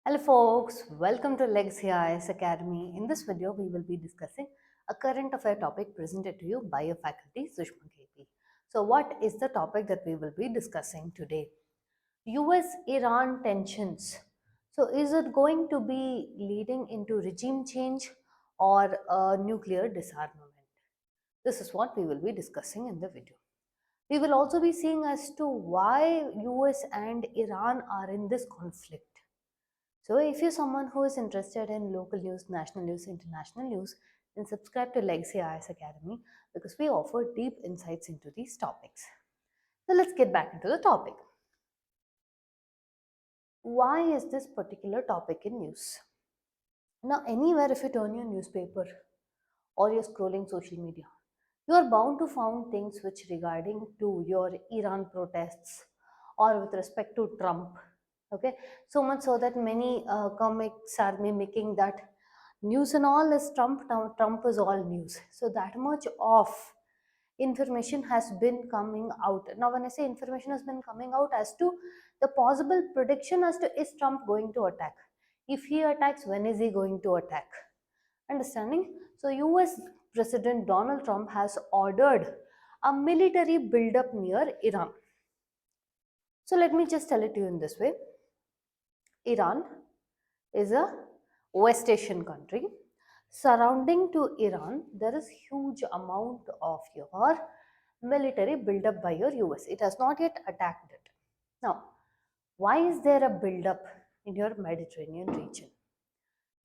Hello folks, welcome to Legacy IS Academy. In this video, we will be discussing a current affair topic presented to you by your faculty, Sushma KP. So what is the topic that we will be discussing today? US-Iran tensions. So is it going to be leading into regime change or a nuclear disarmament? This is what we will be discussing in the video. We will also be seeing as to why US and Iran are in this conflict. So if you're someone who is interested in local news, national news, international news, then subscribe to Legacy IS Academy because we offer deep insights into these topics. So let's get back into the topic. Why is this particular topic in news? Now, anywhere if you turn your newspaper or you're scrolling social media, you are bound to find things which regarding to your Iran protests or with respect to Trump. Okay, so much so that many comics are mimicking that news and all is Trump, now Trump is all news. So that much of information has been coming out. Now when I say information has been coming out as to the possible prediction as to is Trump going to attack, if he attacks, when is he going to attack, understanding. So US President Donald Trump has ordered a military buildup near Iran. So let me just tell it to you in this way. Iran is a West Asian country. Surrounding to Iran, there is huge amount of your military buildup by your US. It has not yet attacked it. Now, why is there a buildup in your Mediterranean region?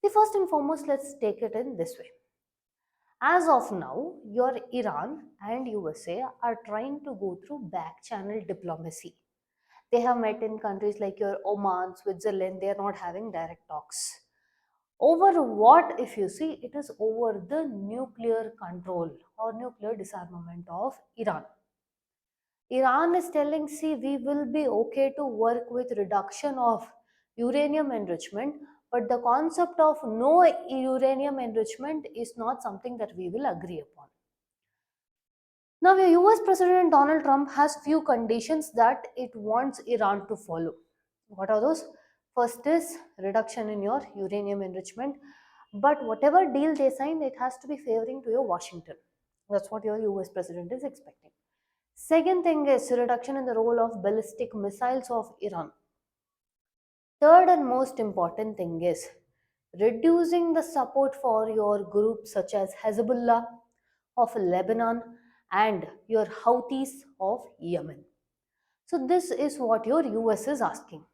See, first and foremost, let's take it in this way. As of now, your Iran and USA are trying to go through back channel diplomacy. They have met in countries like your Oman, Switzerland, they are not having direct talks. Over what, if you see, it is over the nuclear control or nuclear disarmament of Iran. Iran is telling, see, we will be okay to work with reduction of uranium enrichment, but the concept of no uranium enrichment is not something that we will agree upon. Now, the US President Donald Trump has few conditions that it wants Iran to follow. What are those? First is reduction in your uranium enrichment, but whatever deal they sign, it has to be favoring to your Washington. That's what your US President is expecting. Second thing is reduction in the role of ballistic missiles of Iran. Third and most important thing is reducing the support for your groups such as Hezbollah of Lebanon and your Houthis of Yemen. So this is what your US is asking.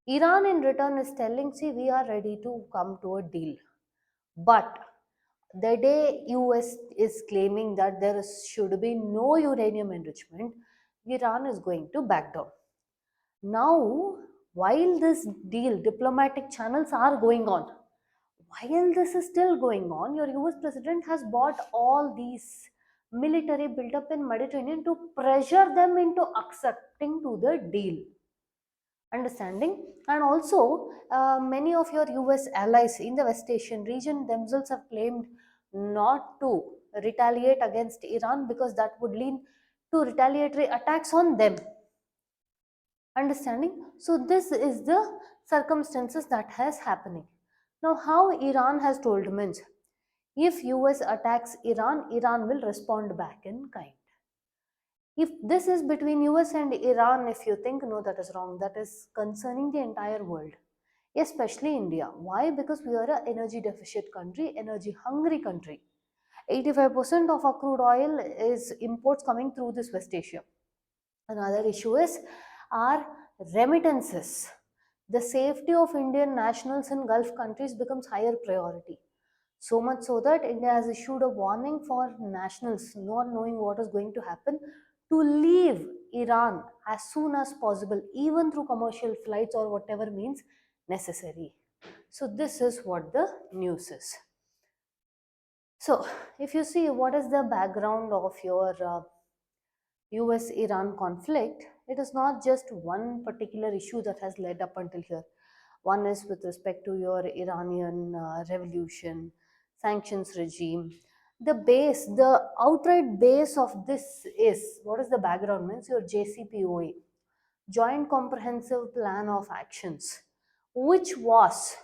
Iran in return is telling, see, we are ready to come to a deal. But the day US is claiming that should be no uranium enrichment, Iran is going to back down. Now, while this deal, diplomatic channels are going on, while this is still going on, your US president has bought all these military built-up in Mediterranean to pressure them into accepting to the deal. Understanding? And also, many of your US allies in the West Asian region themselves have claimed not to retaliate against Iran because that would lead to retaliatory attacks on them. Understanding? So this is the circumstances that has happening. Now how Iran has told means, if US attacks Iran, Iran will respond back in kind. If this is between US and Iran, if you think no, that is wrong, that is concerning the entire world, especially India. Why? Because we are an energy deficit country, energy hungry country. 85% of our crude oil is imports coming through this West Asia. Another issue is our remittances. The safety of Indian nationals in Gulf countries becomes higher priority. So much so that India has issued a warning for nationals not knowing what is going to happen to leave Iran as soon as possible, even through commercial flights or whatever means necessary. So this is what the news is. So if you see what is the background of your US-Iran conflict, it is not just one particular issue that has led up until here. One is with respect to your Iranian revolution, sanctions regime. The outright base of this is, what is the background means? Your JCPOA, Joint Comprehensive Plan of Actions, which was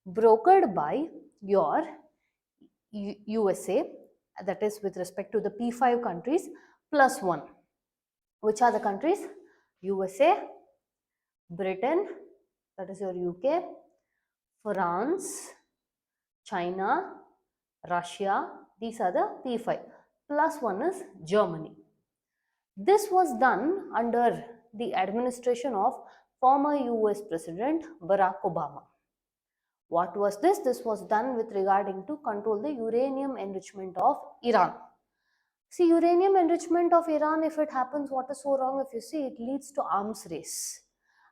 brokered by your USA, that is with respect to the P5 countries, plus one. Which are the countries? USA, Britain, that is your UK, France, China, Russia, these are the P5. Plus one is Germany. This was done under the administration of former US President Barack Obama. What was this? This was done with regarding to control the uranium enrichment of Iran. See, uranium enrichment of Iran, if it happens, what is so wrong? If you see, it leads to arms race.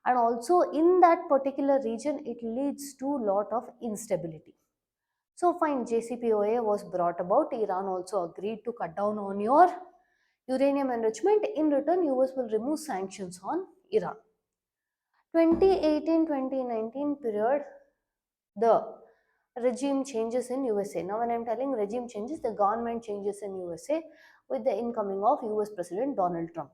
And also in that particular region, it leads to lot of instability. So fine, JCPOA was brought about. Iran also agreed to cut down on your uranium enrichment. In return, US will remove sanctions on Iran. 2018-2019 period, the regime changes in USA. Now when I am telling regime changes, the government changes in USA with the incoming of US President Donald Trump.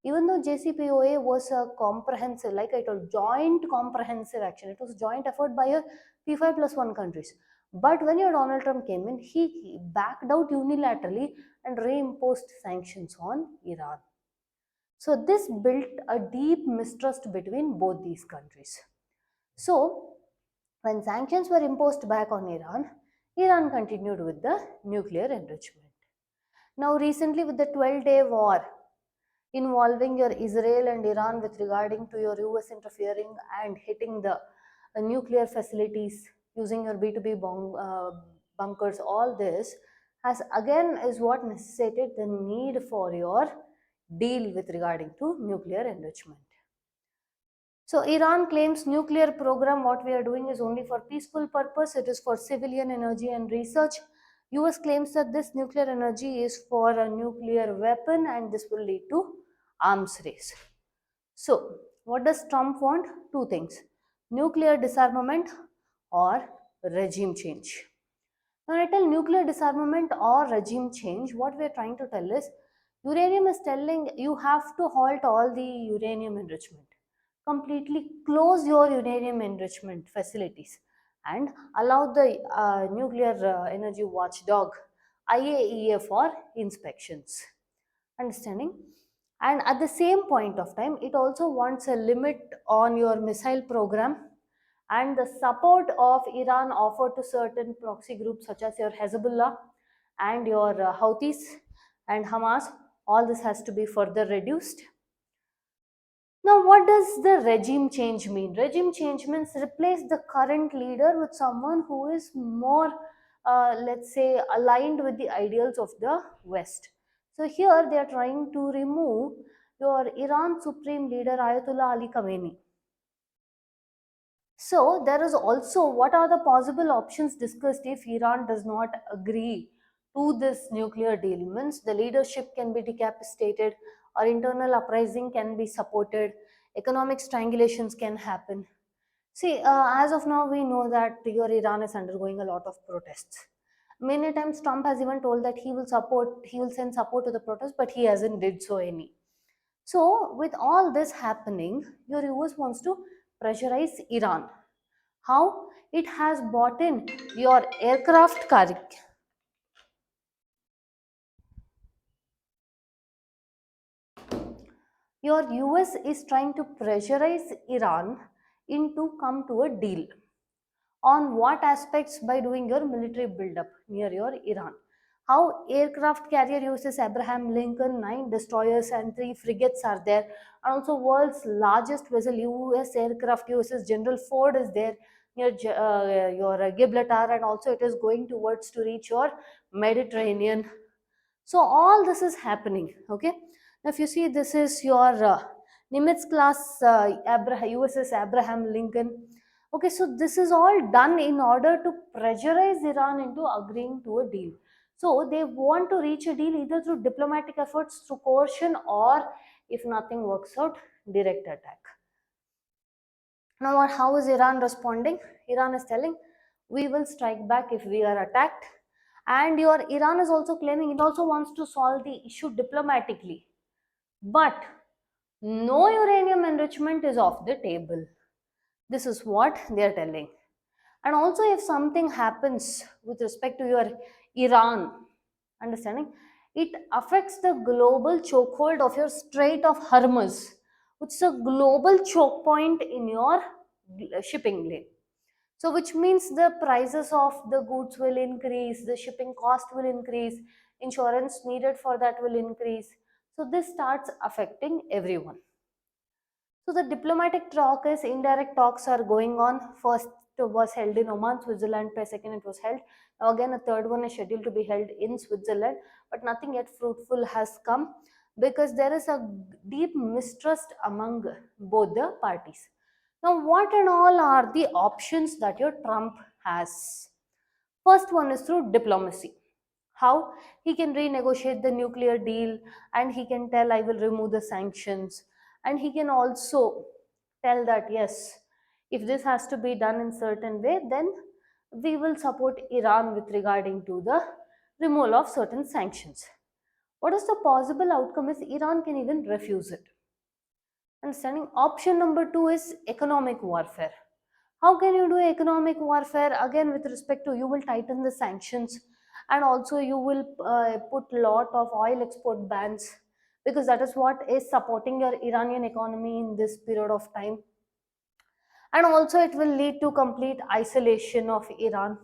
Even though JCPOA was a comprehensive, like I told, joint comprehensive action, it was joint effort by a P5 plus 1 countries. But when your Donald Trump came in, he backed out unilaterally and reimposed sanctions on Iran. So this built a deep mistrust between both these countries. So when sanctions were imposed back on Iran, Iran continued with the nuclear enrichment. Now recently with the 12-day war involving your Israel and Iran with regarding to your US interfering and hitting the nuclear facilities using your B2B bunkers, all this has again is what necessitated the need for your deal with regarding to nuclear enrichment. So Iran claims nuclear program, what we are doing is only for peaceful purpose, it is for civilian energy and research. US claims that this nuclear energy is for a nuclear weapon and this will lead to arms race. So what does Trump want? Two things: nuclear disarmament or regime change. When I tell nuclear disarmament or regime change, what we are trying to tell is uranium is telling you have to halt all the uranium enrichment, completely close your uranium enrichment facilities and allow the nuclear energy watchdog IAEA for inspections. Understanding? And at the same point of time, it also wants a limit on your missile program and the support of Iran offered to certain proxy groups such as your Hezbollah and your Houthis and Hamas. All this has to be further reduced. Now, what does the regime change mean? Regime change means replace the current leader with someone who is more, let's say, aligned with the ideals of the West. So, here they are trying to remove your Iran Supreme Leader Ayatollah Ali Khamenei. So, there is also what are the possible options discussed if Iran does not agree to this nuclear deal? Means the leadership can be decapitated, or internal uprising can be supported, economic strangulations can happen. See, as of now, we know that your Iran is undergoing a lot of protests. Many times, Trump has even told that he will send support to the protests, but he hasn't did so any. So, with all this happening, your US wants to pressurize Iran. How? It has bought in your aircraft carrier. Your US is trying to pressurize Iran into come to a deal. On what aspects? By doing your military buildup near your Iran. How? Aircraft carrier uses Abraham Lincoln, 9 destroyers and 3 frigates are there. And also world's largest vessel US aircraft uses General Ford is there near your Gibraltar, and also it is going towards to reach your Mediterranean. So all this is happening. Okay. Now if you see, this is your Nimitz class USS Abraham Lincoln. Okay, so this is all done in order to pressurize Iran into agreeing to a deal. So they want to reach a deal either through diplomatic efforts, through coercion, or if nothing works out, direct attack. Now how is Iran responding? Iran is telling, we will strike back if we are attacked. And your Iran is also claiming it also wants to solve the issue diplomatically. But no uranium enrichment is off the table. This is what they are telling. And also, if something happens with respect to your Iran, understanding, it affects the global chokehold of your Strait of Hormuz, which is a global choke point in your shipping lane. So, which means the prices of the goods will increase, the shipping cost will increase, insurance needed for that will increase. So, this starts affecting everyone. So the diplomatic talk is indirect talks are going on. First was held in Oman, Switzerland. Second it was held. Now again a third one is scheduled to be held in Switzerland, but nothing yet fruitful has come because there is a deep mistrust among both the parties. Now what and all are the options that your Trump has? First one is through diplomacy. How he can renegotiate the nuclear deal, and he can tell, I will remove the sanctions. And he can also tell that, yes, if this has to be done in certain way, then we will support Iran with regarding to the removal of certain sanctions. What is the possible outcome is Iran can even refuse it. Understanding option number two is economic warfare. How can you do economic warfare? Again, with respect to you will tighten the sanctions, and also you will put lot of oil export bans, because that is what is supporting your Iranian economy in this period of time. And also it will lead to complete isolation of Iran.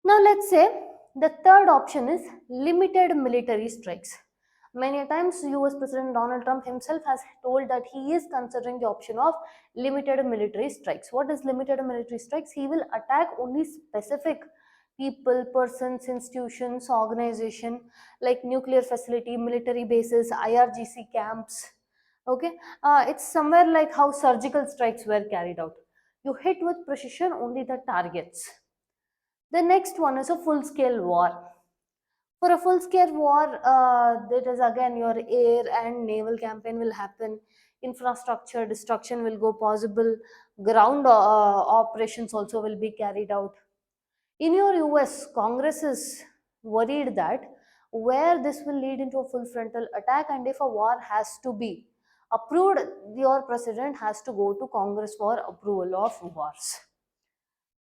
Now let's say the third option is limited military strikes. Many times US President Donald Trump himself has told that he is considering the option of limited military strikes. What is limited military strikes? He will attack only specific people, persons, institutions, organization like nuclear facility, military bases, IRGC camps. Okay, it's somewhere like how surgical strikes were carried out. You hit with precision only the targets. The next one is a full scale war. For a full scale war, that is again your air and naval campaign will happen. Infrastructure destruction will go possible. Ground operations also will be carried out. In your US, Congress is worried that where this will lead into a full frontal attack, and if a war has to be approved, your president has to go to Congress for approval of wars.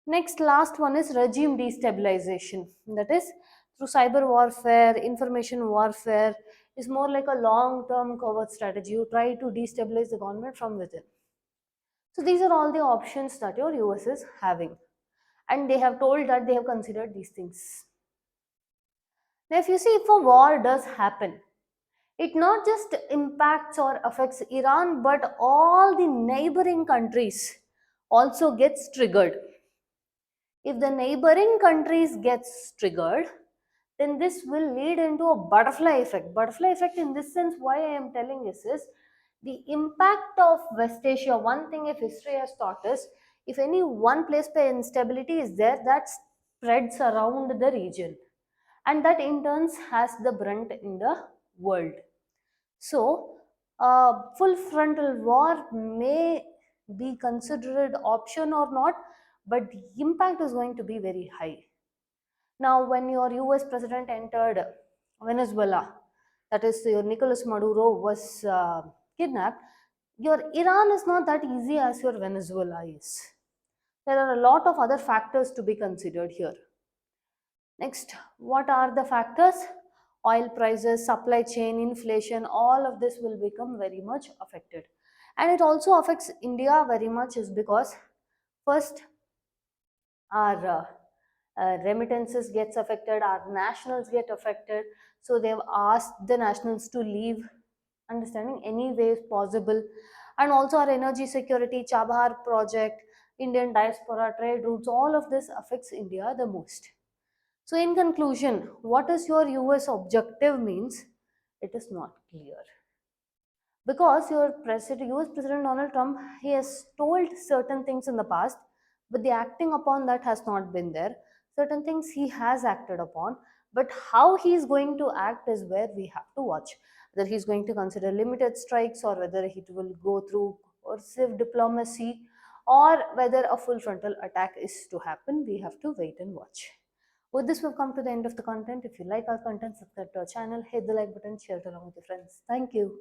Next, last one is regime destabilization. That is through cyber warfare, information warfare is more like a long-term covert strategy. You try to destabilize the government from within. So these are all the options that your US is having, and they have told that they have considered these things. Now, if you see, if a war does happen, it not just impacts or affects Iran, but all the neighboring countries also gets triggered. If the neighboring countries gets triggered, then this will lead into a butterfly effect. Butterfly effect in this sense, why I am telling this is the impact of West Asia. One thing if history has taught us, if any one place where instability is there, that spreads around the region, and that in turn has the brunt in the world. So, full frontal war may be considered option or not, but the impact is going to be very high. Now, when your US president entered Venezuela, that is, your Nicolas Maduro was kidnapped, your Iran is not that easy as your Venezuela is. There are a lot of other factors to be considered here. Next, what are the factors? Oil prices, supply chain, inflation, all of this will become very much affected. And it also affects India very much is because first our remittances gets affected, our nationals get affected. So they've asked the nationals to leave, understanding any ways possible. And also our energy security, Chabahar project, Indian diaspora, trade routes, all of this affects India the most. So, in conclusion, what is your US objective means? It is not clear. Because your president, US President Donald Trump, he has told certain things in the past, but the acting upon that has not been there. Certain things he has acted upon, but how he is going to act is where we have to watch. Whether he is going to consider limited strikes, or whether he will go through coercive diplomacy, or whether a full frontal attack is to happen, we have to wait and watch. With this, we've come to the end of the content. If you like our content, subscribe to our channel, hit the like button, share it along with your friends. Thank you.